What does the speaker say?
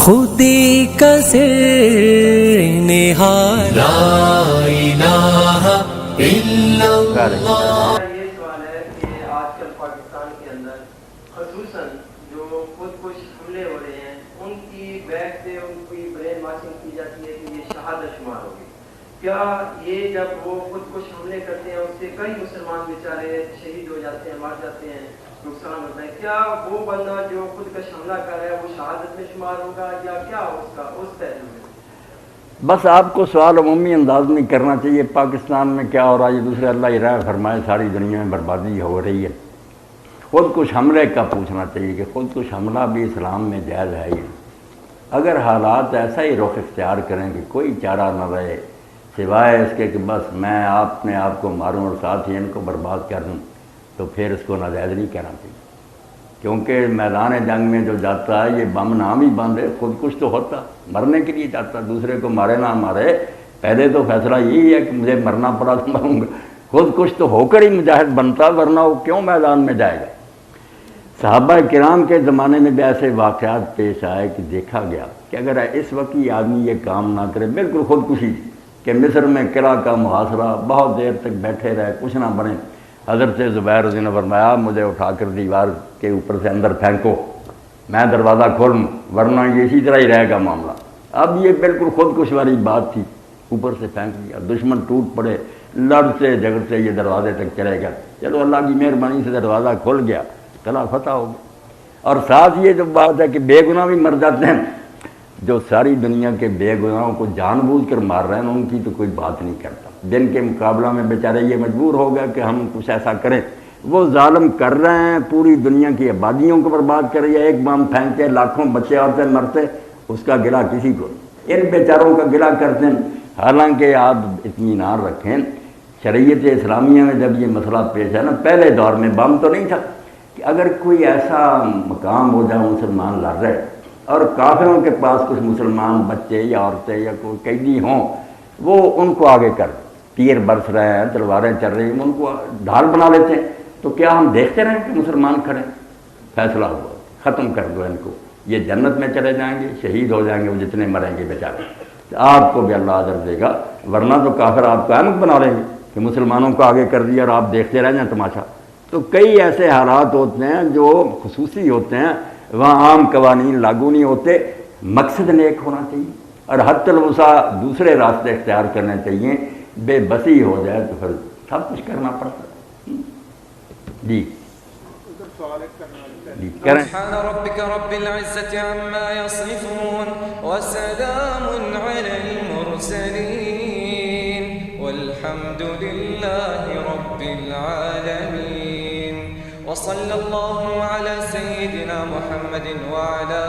خودی کا سر نہاد لا الہ الا اللہ۔ یہ سوال ہے کہ آج کل پاکستان کے اندر خصوصاً جو خود کش حملے ہو رہے ہیں ان کی بیک سے ان کی برین واشنگ کی جاتی ہے کہ یہ شہادت شمار ہوگی۔ کیا یہ جب وہ خود کش حملے کرتے ہیں اس سے کئی مسلمان بیچارے شہید ہو جاتے ہیں، مار جاتے ہیں، نقصان ہوتا ہے، کیا وہ بندہ جو خود کش حملہ کر رہا ہے وہ شہادت میں شمار ہوگا یا کیا اس کا اس پہلو میں؟ بس آپ کو سوال عمومی انداز میں کرنا چاہیے پاکستان میں کیا ہو رہا ہے، یہ دوسرے اللہ یہ رائے فرمائے ساری دنیا میں بربادی ہو رہی ہے۔ خود کش حملے کا پوچھنا چاہیے کہ خود کش حملہ بھی اسلام میں جائز ہے ہی۔ اگر حالات ایسا ہی رخ اختیار کریں کہ کوئی چارہ نہ رہے سوائے اس کے کہ بس میں اپنے آپ کو ماروں اور ساتھ ہی ان کو برباد کر دوں، تو پھر اس کو ناجائز نہیں کہنا چاہیے، کیونکہ میدان جنگ میں جو جاتا ہے یہ بم نام ہی بند ہے، خود کش تو ہوتا مرنے کے لیے جاتا، دوسرے کو مارے نہ مارے پہلے تو فیصلہ یہی ہے کہ مجھے مرنا پڑا تو مروں گا، خود کش تو ہو کر ہی مجاہد بنتا، ورنہ وہ کیوں میدان میں جائے گا۔ صحابہ کرام کے زمانے میں بھی ایسے واقعات پیش آئے کہ دیکھا گیا کہ اگر اس وقت یہ آدمی یہ کام نہ کرے، بالکل خودکشی کہ مصر میں قلعہ کا محاصرہ، بہت دیر تک بیٹھے رہے کچھ نہ بنے، حضرت زبیر رضی اللہ عنہ نے فرمایا مجھے اٹھا کر دیوار کے اوپر سے اندر پھینکو، میں دروازہ کھولوں ورنہ یہ اسی طرح ہی رہے گا معاملہ۔ اب یہ بالکل خودکش والی بات تھی، اوپر سے پھینک دیا، دشمن ٹوٹ پڑے، لڑتے جھگڑتے یہ دروازے تک چلے گا، چلو اللہ کی مہربانی سے دروازہ کھل گیا، قلعہ فتح ہو گیا۔ اور ساتھ یہ جو بات ہے کہ بے گناہ بھی مر جاتے ہیں، جو ساری دنیا کے بے گناہوں کو جان بوجھ کر مار رہے ہیں ان کی تو کوئی بات نہیں کرتا، دن کے مقابلہ میں بیچارے یہ مجبور ہو گیا کہ ہم کچھ ایسا کریں، وہ ظالم کر رہے ہیں، پوری دنیا کی آبادیوں کو برباد کر رہی ہے، ایک بم پھینکتے لاکھوں بچے عورتیں مرتے، اس کا گلہ کسی کو، ان بیچاروں کا گلہ کرتے ہیں۔ حالانکہ آپ اطمینان رکھیں شریعت اسلامیہ میں جب یہ مسئلہ پیش ہے نا، پہلے دور میں بم تو نہیں تھا، کہ اگر کوئی ایسا مقام ہو جائے مسلمان لڑ رہے اور کافروں کے پاس کچھ مسلمان بچے یا عورتیں یا کوئی قیدی ہوں، وہ ان کو آگے کر تیر برس رہے ہیں، تلواریں چل رہی ہیں، ان کو ڈھال بنا لیتے ہیں، تو کیا ہم دیکھتے رہیں کہ مسلمان کھڑے؟ فیصلہ ہوا ختم کر دو ان کو، یہ جنت میں چلے جائیں گے، شہید ہو جائیں گے، وہ جتنے مریں گے بیچارے، آپ کو بھی اللہ اجر دے گا، ورنہ تو کافر آپ کو احمق بنا لیں گے کہ مسلمانوں کو آگے کر دیا اور آپ دیکھتے رہ جائیں تماشا۔ تو کئی ایسے حالات ہوتے ہیں جو خصوصی ہوتے ہیں، وہاں عام قوانین لاگو نہیں ہوتے، مقصد نیک ہونا چاہیے اور حتی الوسع دوسرے راستے اختیار کرنے چاہیے، بے بسی ہو جائے تو پھر سب کچھ کرنا پڑتا ہے۔ جی کریں۔ سبحان ربك رب العزة عما يصفون وسلام على المرسلين والحمد لله رب العالمين وصلى الله على سيدنا محمد وعلى